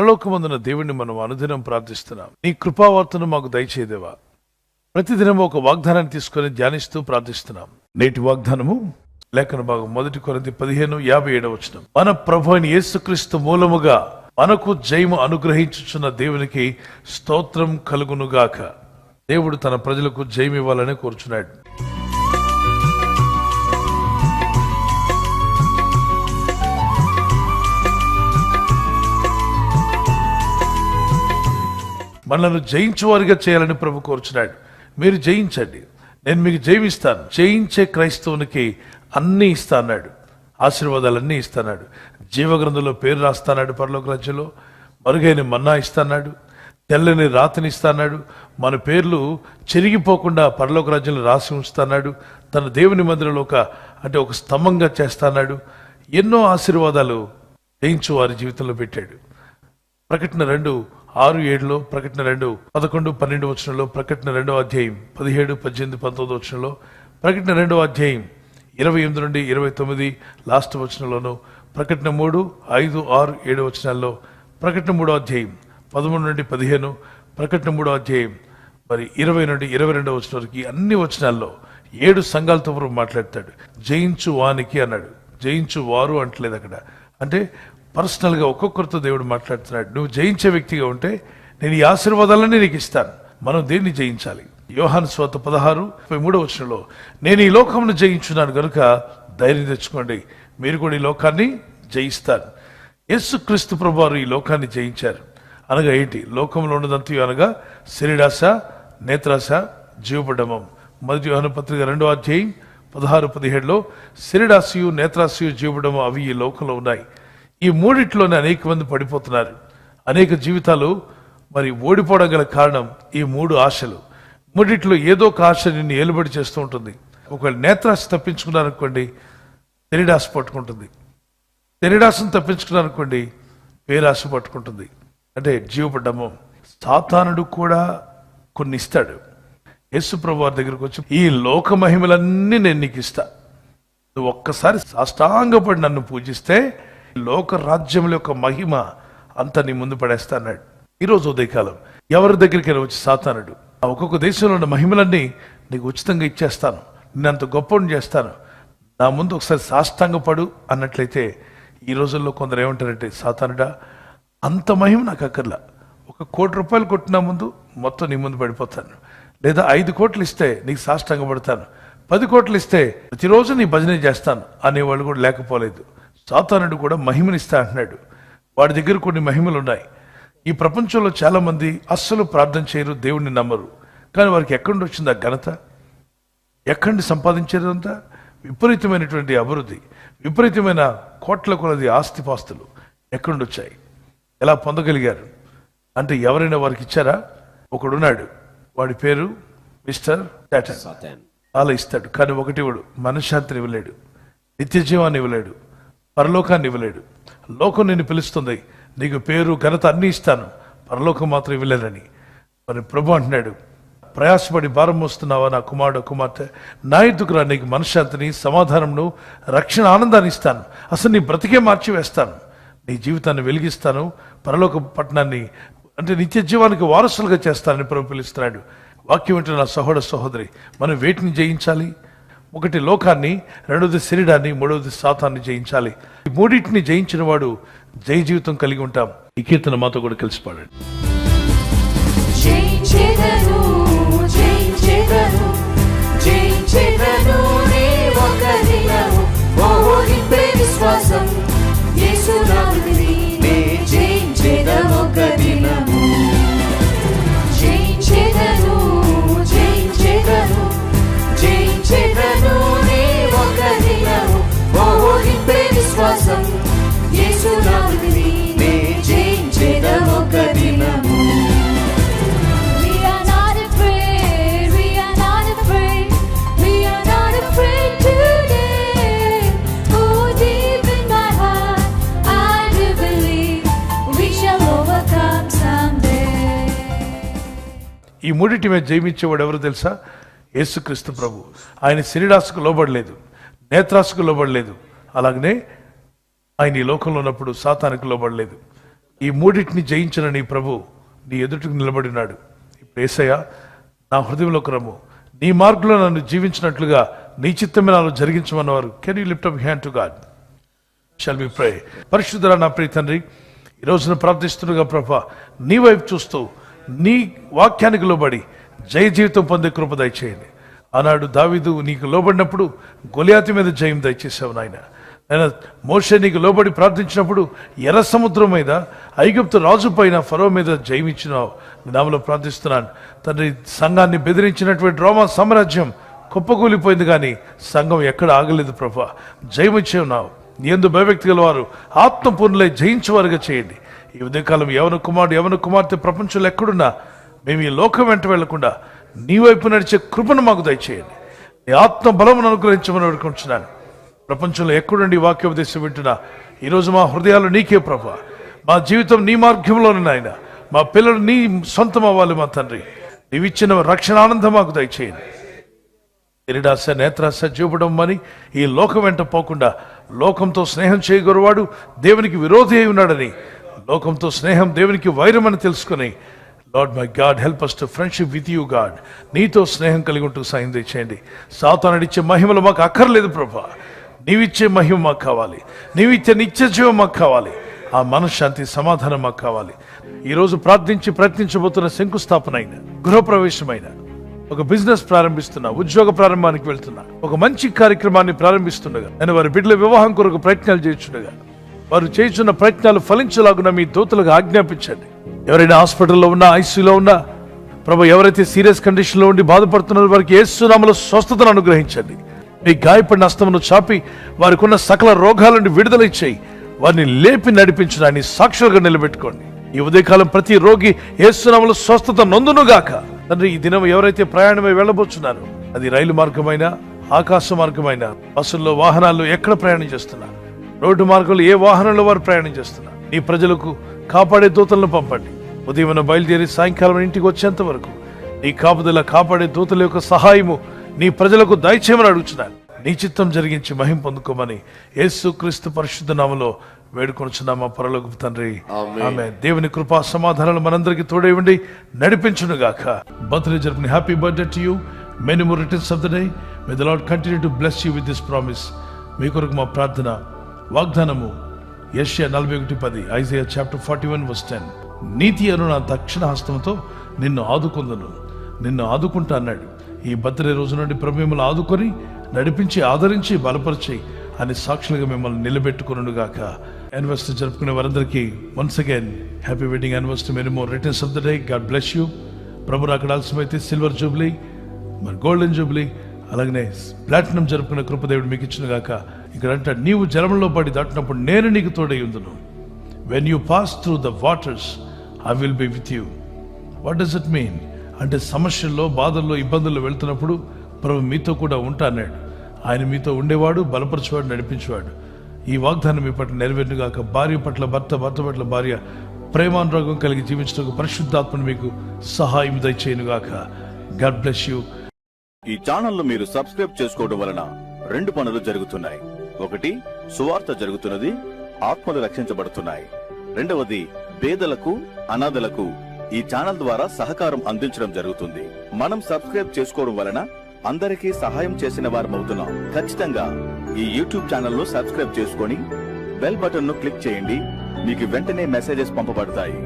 పరలోకమందున దేవుణ్ణి మనం అనుదినం ప్రార్థిస్తున్నాం. నీ కృపావర్తను మాకు దయచేదేవా. ప్రతిదినం ఒక వాగ్దానాన్ని తీసుకొని ధ్యానిస్తూ ప్రార్థిస్తున్నాం. నేటి వాగ్దానము లేఖన భాగం 1 కొరింథీ 15:57 మన ప్రభు అయిన యేసుక్రీస్తు మూలముగా మనకు జయము అనుగ్రహించుచున్న దేవునికి స్తోత్రం కలుగునుగాక. దేవుడు తన ప్రజలకు జయం ఇవ్వాలని కోరుచున్నాడు. మనల్ని జయించువారిగా చేయాలని ప్రభు కోరుచున్నాడు. మీరు జయించండి, నేను మీకు జయమిస్తాను. జయించే క్రైస్తవునికి అన్నీ ఇస్తా అన్నాడు. ఆశీర్వాదాలన్నీ ఇస్తాడు. జీవగ్రంథంలో పేరు రాస్తాడు. పరలోక రాజ్యంలో మరుగైన మన్నా ఇస్తాడు. తెల్లని రాతిని ఇస్తాడు. మన పేర్లు చెరిగిపోకుండా పరలోక రాజ్యంలో రాసి ఉంచుతాడు. తన దేవుని మందిరంలో ఒక స్తంభంగా చేస్తాడు. ఎన్నో ఆశీర్వాదాలు జయించు వారి జీవితంలో పెట్టాడు. ప్రకటన 2:6-7, ప్రకటన 2:11-12, ప్రకటన 2:17-18-19, ప్రకటన 2:28-29 లాస్ట్ వచనంలోను, ప్రకటన 3:5-6-7, ప్రకటన 3:13-15, ప్రకటన 3:20-22 వరకు అన్ని వచనాల్లో 7 సంఘాలతో మాట్లాడతాడు. జయించు వానికి అన్నాడు. జయించు వారు అంటలేదు అక్కడ. అంటే పర్సనల్గా ఒక్కొక్కరితో దేవుడు మాట్లాడుతున్నాడు. నువ్వు జయించే వ్యక్తిగా ఉంటే నేను ఈ ఆశీర్వాదాలన్నీ నీకు ఇస్తాను. మనం దేన్ని జయించాలి? యోహాను సువార్త 16:33 నేను ఈ లోకమును జయించున్నాను గనుక ధైర్యం తెచ్చుకోండి, మీరు కూడా ఈ లోకాన్ని జయిస్తారు. యేసుక్రీస్తు ప్రభువారు ఈ లోకాన్ని జయించారు. అనగా ఏంటి? లోకంలో ఉన్నదంతా అనగా శరీరాశ, నేత్రాశ, జీవపడమం. 1 యోహాను పత్రిక 2:16-17 శరీరాశయు, నేత్రాశయు, జీవపడము అవి ఈ లోకంలో ఉన్నాయి. ఈ మూడిట్లోనే అనేక మంది పడిపోతున్నారు. అనేక జీవితాలు ఓడిపోవడం గల కారణం ఈ 3 ఆశలు. మూడిట్లో ఏదో ఒక ఆశ నిన్ను ఏలుబడి చేస్తూ ఉంటుంది. ఒకవేళ నేత్రాశ తప్పించుకున్నారనుకోండి, శరీరాశ పట్టుకుంటుంది. శరీరాశను తప్పించుకున్నారనుకోండి, పేరాశ పట్టుకుంటుంది. అంటే జీవపడ్డము. సాతానుడు కూడా కొన్ని ఇస్తాడు. యేసు ప్రభు వారి దగ్గరకు వచ్చి, ఈ లోక మహిమలన్నీ నేను నీకు ఇస్తా, నువ్వు ఒక్కసారి సాష్టాంగపడి నన్ను పూజిస్తే లోక రాజ్యముల యొక్క మహిమ అంతా నీ ముందు పడేస్తా అన్నాడు. ఈరోజు ఉదయకాలం ఎవరి దగ్గరికి వచ్చి సాతానుడు, ఒక్కొక్క దేశంలో ఉన్న మహిమలన్నీ నీకు ఉచితంగా ఇచ్చేస్తాను, నేనంత గొప్పని చేస్తాను, నా ముందు ఒకసారి సాష్టాంగపడు అన్నట్లయితే, ఈ రోజుల్లో కొందరు ఏమంటారంటే, సాతానుడా అంత మహిమ నాకు అక్కర్లా, 1 కోటి రూపాయలు కొట్టినా ముందు మొత్తం నీ ముందు పడిపోతాను, లేదా 5 కోట్లు ఇస్తే నీకు సాష్టాంగపడతాను, 10 కోట్లు ఇస్తే ప్రతిరోజు నీ భజన చేస్తాను అనేవాళ్ళు కూడా లేకపోలేదు. సాతానుడు కూడా మహిమనిస్తా అంటున్నాడు. వాడి దగ్గర కొన్ని మహిమలు ఉన్నాయి. ఈ ప్రపంచంలో చాలా మంది అస్సలు ప్రార్థన చేయరు, దేవుణ్ణి నమ్మరు. కానీ వారికి ఎక్కడి నుండి వచ్చింది ఆ ఘనత? ఎక్కడి నుండి సంపాదించేదంతా? విపరీతమైనటువంటి అభివృద్ధి, విపరీతమైన కోట్ల కొలది ఆస్తిపాస్తులు ఎక్కడి నుండి వచ్చాయి? ఎలా పొందగలిగారు అంటే ఎవరైనా వారికి ఇచ్చారా? ఒకడున్నాడు, వాడి పేరు మిస్టర్ సాతాన్. అలా ఇస్తాడు, కానీ ఒకటి ఇవ్వడు. మనశ్శాంతిని ఇవ్వలేడు, నిత్య జీవాన్ని ఇవ్వలేడు, పరలోకాన్ని ఇవ్వలేడు. లోకం నిన్ను పిలుస్తుంది, నీకు పేరు ఘనత అన్నీ ఇస్తాను, పరలోకం మాత్రం ఇవ్వలేదని. మరి ప్రభు అంటున్నాడు, ప్రయాసపడి భారం మోస్తున్నావా నా కుమారుడు కుమార్తె, నా ఎద్దుకు రా, నీకు మనశ్శాంతిని, సమాధానంను, రక్షణ ఆనందాన్ని ఇస్తాను. అసలు నీ బ్రతికే మార్చి వేస్తాను, నీ జీవితాన్ని వెలిగిస్తాను, పరలోక పట్టణాన్ని అంటే నిత్య జీవానికి వారసులుగా చేస్తానని ప్రభు పిలుస్తున్నాడు. వాక్యం ఏంటో నా సహోదర సహోదరి, మనం వేటిని జయించాలి? 1 లోకాన్ని, 2ది శరీరాన్ని, 3వది సాతాన్ని జయించాలి. ఈ మూడింటిని జయించిన వాడు జయ జీవితం కలిగి ఉంటాం. ఈ కీర్తన మాతో కూడా కలిసి పాడండి. ఈ మూడింటి మీద జయమిచ్చేవాడు ఎవరు తెలుసా? యేసుక్రీస్తు ప్రభు. ఆయన శరీరాశకు లోబడలేదు, నేత్రాశకు లోబడలేదు, అలాగనే ఆయన ఈ లోకంలో ఉన్నప్పుడు సాతానికి లోబడలేదు. ఈ మూడింటిని జయించిన నీ ప్రభు నీ ఎదుటికి నిలబడినాడు. ఇప్పుడు యేసయ్యా, నా హృదయంలోకి రమ్ము, నీ మార్గంలో నన్ను జీవించినట్లుగా నీ చిత్తమే నాలో జరిగించమన్నవారు. Can you lift up hand to God? Shall we pray. పరిశుద్ధుడా నా ప్రియ తండ్రి, ఈ రోజున ప్రార్థిస్తుండగా ప్రభా, నీ వైపు చూస్తూ నీ వాక్యానికి లోబడి జయ జీవితం పొందే కృప దయచేయండి. ఆనాడు దావీదు నీకు లోబడినప్పుడు గొలియాతు మీద జయం దయచేసావు నాయన. నేను మోషే నీకు లోబడి ప్రార్థించినప్పుడు ఎర్ర సముద్రం మీద, ఐగుప్తు రాజు పైన, ఫరో మీద జయమిచ్చినావు. నామలో ప్రార్థిస్తున్నాను తండ్రి. సంఘాన్ని బెదిరించినటువంటి రోమా సామ్రాజ్యం కుప్పకూలిపోయింది, కానీ సంఘం ఎక్కడ ఆగలేదు ప్రభా. జయమిచ్చేవున్నావు. నీ యందు భయభక్తి గలవారు ఆత్మపూర్ణులై జయించేవారుగా చేయండి. ఈ ఉదయకాలం యవన కుమారుడు, యవన కుమార్తె ప్రపంచంలో ఎక్కడున్నా మేము ఈ లోకం వెంట వెళ్లకుండా నీ వైపు నడిచే కృపను మాకు దయచేయండి. నీ ఆత్మ బలమును అనుగ్రహించమని వేడుకుంటున్నాను. ప్రపంచంలో ఎక్కడుండి వాక్యోపదేశం వింటున్నా ఈరోజు మా హృదయాలు నీకే ప్రభా. మా జీవితం నీ మార్గంలోనే నాయన. మా పిల్లలు నీ సొంతం అవ్వాలి మా తండ్రి. నీవిచ్చిన రక్షణ ఆనందం మాకు దయచేయండి. ఎరిడాశ నేత్రాశ చూపడం అని ఈ లోకం వెంట పోకుండా, లోకంతో స్నేహం చేయగొరవాడు దేవునికి విరోధి అయి ఉన్నాడని, లోకంతో స్నేహం దేవునికి వైరమని తెలుసుకుని, lord my God help us to friendship with you God. నీతో స్నేహం కలిగి ఉంటూ సాయం తెచ్చేయండి. సాతానుడిచ్చే మహిమలు మాకు అక్కర్లేదు ప్రభా. నీవిచ్చే మహిమ మాకు కావాలి. నీవిచ్చే నిత్య జీవం మాకు కావాలి. ఆ మనశ్శాంతి, సమాధానం మాకు కావాలి. ఈరోజు ప్రార్థించి ప్రయత్నించబోతున్న శంకుస్థాపన అయిన, గృహప్రవేశమైన, ఒక బిజినెస్ ప్రారంభిస్తున్నా, ఉద్యోగ ప్రారంభానికి వెళ్తున్నా, ఒక మంచి కార్యక్రమాన్ని ప్రారంభిస్తుండగా, నేను వారి బిడ్డల వివాహం కొరకు ప్రయత్నాలు చేస్తుండగా, వారు చేస్తున్న ప్రయత్నాలు ఫలించలాగున మీ దూతలకు ఆజ్ఞాపించండి. ఎవరైనా హాస్పిటల్లో ఉన్నా, ఐసీయూలో ఉన్నా ప్రభు, ఎవరైతే సీరియస్ కండిషన్ లో ఉండి బాధపడుతున్నారో వారికి యేసు నామములో స్వస్థతను అనుగ్రహించండి. మీ గాయపడిన హస్తమును చాపి వారికి ఉన్న సకల రోగాల నుండి విడుదల ఇచ్చేయి. వారిని లేపి నడిపించడాన్ని సాక్షులుగా నిలబెట్టుకోండి. ఈ ఉదయకాలం ప్రతి రోగి యేసు నామములో స్వస్థత నొందునుగాక. తండ్రి, ఈ దినం ఎవరైతే ప్రయాణమై వెళ్ళబోతున్నారో, అది రైలు మార్గమైనా, ఆకాశ మార్గమైనా, బస్సుల్లో, వాహనాల్లో ఎక్కడ ప్రయాణం చేస్తున్నారు, రోడ్డు మార్గంలో ఏ వాహనంలో వారు ప్రయాణం చేస్తున్నారు, నీ ప్రజలకు కాపాడే దూతలను పంపండి. ఉదయం బయలుదేరి సాయంకాలం ఇంటికి వచ్చేంత వరకు నీ కాపుదల, కాపాడే దూతల యొక్క సహాయము నీ ప్రజలకు దయచేయమని అడుగుతున్నాను. నీ చిత్తం జరిగించి మహిమ పొందుకోమని యేసుక్రీస్తు పరిశుద్ధ నామములో వేడుకొనుచున్నామా పరలోకపు తండ్రి, ఆమేన్. దేవుని కృపా సమాధానాలు మనందరికీ తోడై ఉండి నడిపించును గాక. బర్త్డే జరుపుకుని happy birthday to you. Many more returns of the day. May the Lord continue to bless you with this promise. మీ కొరకు మా ప్రార్థన, వాగ్దానము యెషయా 41:10, ఐజయా చాప్టర్ 41:10. నీతి అను నా దక్షిణ హస్తంతో నిన్ను ఆదుకొందును, నిన్ను ఆదుకుంటా అన్నాడు. ఈ బర్త్డే రోజు నుండి ప్రభు మిమ్మల్ని ఆదుకొని, నడిపించి, ఆదరించి, బలపరిచి అని సాక్షులుగా మిమ్మల్ని నిలబెట్టుకును గాక. యానివర్సరీ జరుపుకునే వారందరికీ once again happy wedding anniversary. Many more returns of the day. God bless you. ప్రభు అక్కడ ఆలస్యమైతే సిల్వర్ జూబ్లీ, మరి గోల్డెన్ జూబ్లీ, అలాగనే ప్లాటినం జరుపుకునే కృపదేవుడు మీకు ఇచ్చిన గాక. ఇక్కడ అంటే నీవు జలంలో పడి దాటినప్పుడు నేను నీకు తోడై ఉందును. When you pass through the waters I will be with you. What does it mean అంటే, సమస్యల్లో, బాధల్లో, ఇబ్బందుల్లో వెళ్తున్నప్పుడు ప్రభు మీతో కూడా ఉంటా అన్నాడు. ఆయన మీతో ఉండేవాడు, బలపరచేవాడు, నడిపించేవాడు. ఈ వాగ్దానం మీ పట్ల నెరవేరునుగాక. భార్య పట్ల భర్త, భర్త పట్ల భార్య ప్రేమానురాగం కలిగి జీవించడానికి పరిశుద్ధాత్మను మీకు సహాయం దయచేయునుగాక. God bless you. ఈ ఛానల్ ను మీరు సబ్స్క్రైబ్ చేసుకోవడం వలన 2 పనులు జరుగుతున్నాయి. ఒకటి, సువార్త జరుగుతున్నది, ఆత్మలు రక్షించబడుతున్నాయి. రెండవది, పేదలకు, అనాథలకు ఈ ఛానల్ ద్వారా సహకారం అందించడం జరుగుతుంది. మనం సబ్స్క్రైబ్ చేసుకోవడం వలన అందరికీ సహాయం చేసిన వారమవుతున్నాం. ఖచ్చితంగా ఈ యూట్యూబ్ ఛానల్ ను సబ్స్క్రైబ్ చేసుకొని బెల్ బటన్ ను క్లిక్ చేయండి. మీకు వెంటనే మెసేజెస్ పంపబడతాయి.